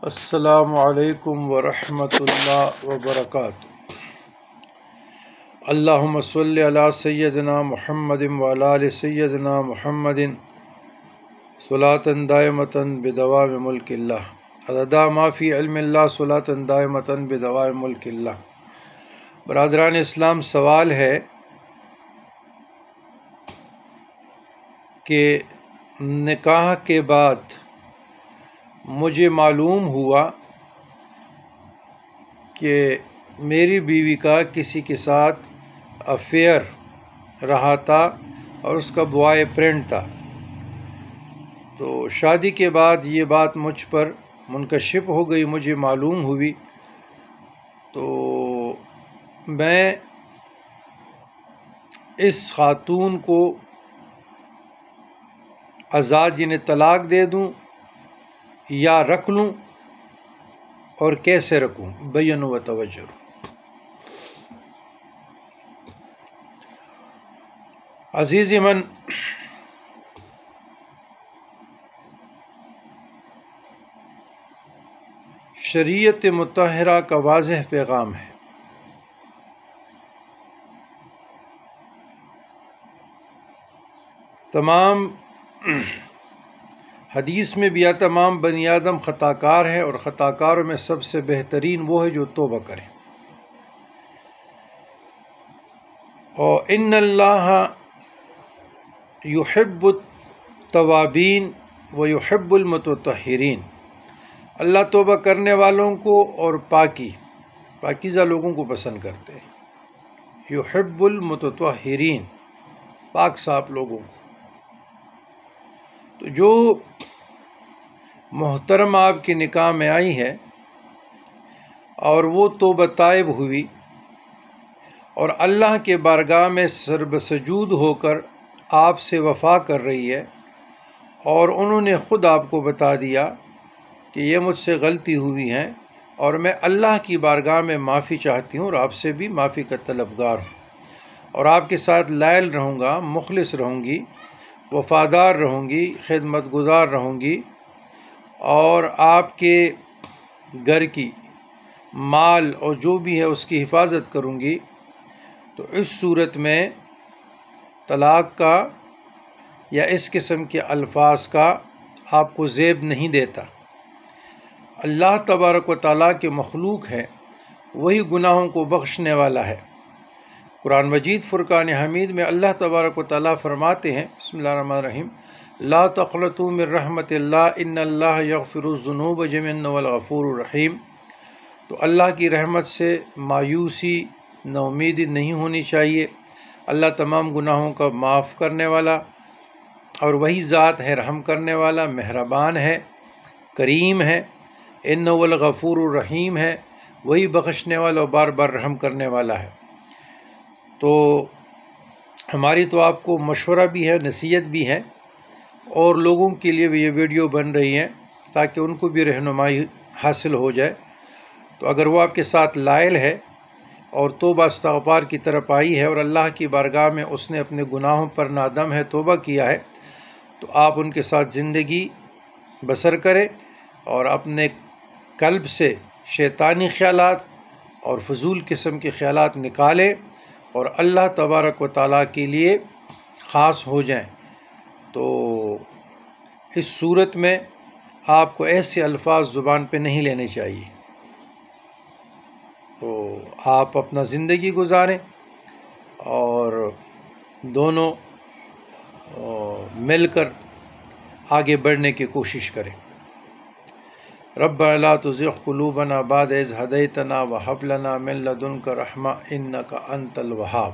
السلام علیکم ورحمۃ اللہ وبرکاتہ۔ اللہم صلی علی سیدنا محمد وعلی آل سیدنا محمد صلاۃ دائمۃ بدوام ملک اللہ عدد ما فی علم اللہ صلاۃ دائمۃ بدوام ملک اللہ۔ برادران اسلام، سوال ہے کہ نکاح کے بعد مجھے معلوم ہوا کہ میری بیوی کا کسی کے ساتھ افیئر رہا تھا اور اس کا بوائے فرینڈ تھا، تو شادی کے بعد یہ بات مجھ پر منکشف ہو گئی، مجھے معلوم ہوئی، تو میں اس خاتون کو آزاد یعنی طلاق دے دوں یا رکھ لوں، اور کیسے رکھوں؟ بین و توجہ۔ عزیزی من، شریعت مطہرہ کا واضح پیغام ہے، تمام حدیث میں بھی تمام بنی آدم خطا کار ہے، اور خطا کاروں میں سب سے بہترین وہ ہے جو توبہ کرے۔ اور ان اللہ یحب التوابین و یحب المتطہرین، اللہ توبہ کرنے والوں کو اور پاکیزہ لوگوں کو پسند کرتے ہیں۔ یحب المتطہرین، پاک صاف لوگوں کو۔ تو جو محترم آپ کی نکاح میں آئی ہے اور وہ توبہ طائب ہوئی اور اللہ کے بارگاہ میں سربسجود ہو کر آپ سے وفا کر رہی ہے، اور انہوں نے خود آپ کو بتا دیا کہ یہ مجھ سے غلطی ہوئی ہے اور میں اللہ کی بارگاہ میں معافی چاہتی ہوں اور آپ سے بھی معافی کا طلبگار ہوں، اور آپ کے ساتھ لائل رہوں گا، مخلص رہوں گی، وفادار رہوں گی، خدمت گزار رہوں گی، اور آپ کے گھر کی مال اور جو بھی ہے اس کی حفاظت کروں گی، تو اس صورت میں طلاق کا یا اس قسم کے الفاظ کا آپ کو زیب نہیں دیتا۔ اللہ تبارک و تعالیٰ کے مخلوق ہے، وہی گناہوں کو بخشنے والا ہے۔ قرآن مجید فرقان حمید میں اللہ تبارک و تعالیٰ فرماتے ہیں، بسم اللہ الرحمن الرحیم، لا تقنطوا من رحمت اللہ ان اللہ یغفر الذنوب جميعا هو الغفور الرحیم۔ تو اللہ کی رحمت سے مایوسی، نا امیدی نہیں ہونی چاہیے۔ اللہ تمام گناہوں کا معاف کرنے والا اور وہی ذات ہے، رحم کرنے والا، مہربان ہے، کریم ہے، انہ الغفور الرحیم ہے، وہی بخشنے والا اور بار بار رحم کرنے والا ہے۔ تو ہماری تو آپ کو مشورہ بھی ہے، نصیحت بھی ہے، اور لوگوں کے لیے بھی یہ ویڈیو بن رہی ہے تاکہ ان کو بھی رہنمائی حاصل ہو جائے۔ تو اگر وہ آپ کے ساتھ لائل ہے اور توبہ استغفار کی طرف آئی ہے اور اللہ کی بارگاہ میں اس نے اپنے گناہوں پر نادم ہے، توبہ کیا ہے، تو آپ ان کے ساتھ زندگی بسر کریں اور اپنے قلب سے شیطانی خیالات اور فضول قسم کے خیالات نکالیں اور اللہ تبارک و تعالیٰ کے لیے خاص ہو جائیں۔ تو اس صورت میں آپ کو ایسے الفاظ زبان پہ نہیں لینے چاہیے۔ تو آپ اپنا زندگی گزاریں اور دونوں مل کر آگے بڑھنے کی کوشش کریں۔ ربنا لا تزغ قلوبنا بعد إذ هديتنا وهب لنا من لدنك رحمة إنك أنت الوهاب۔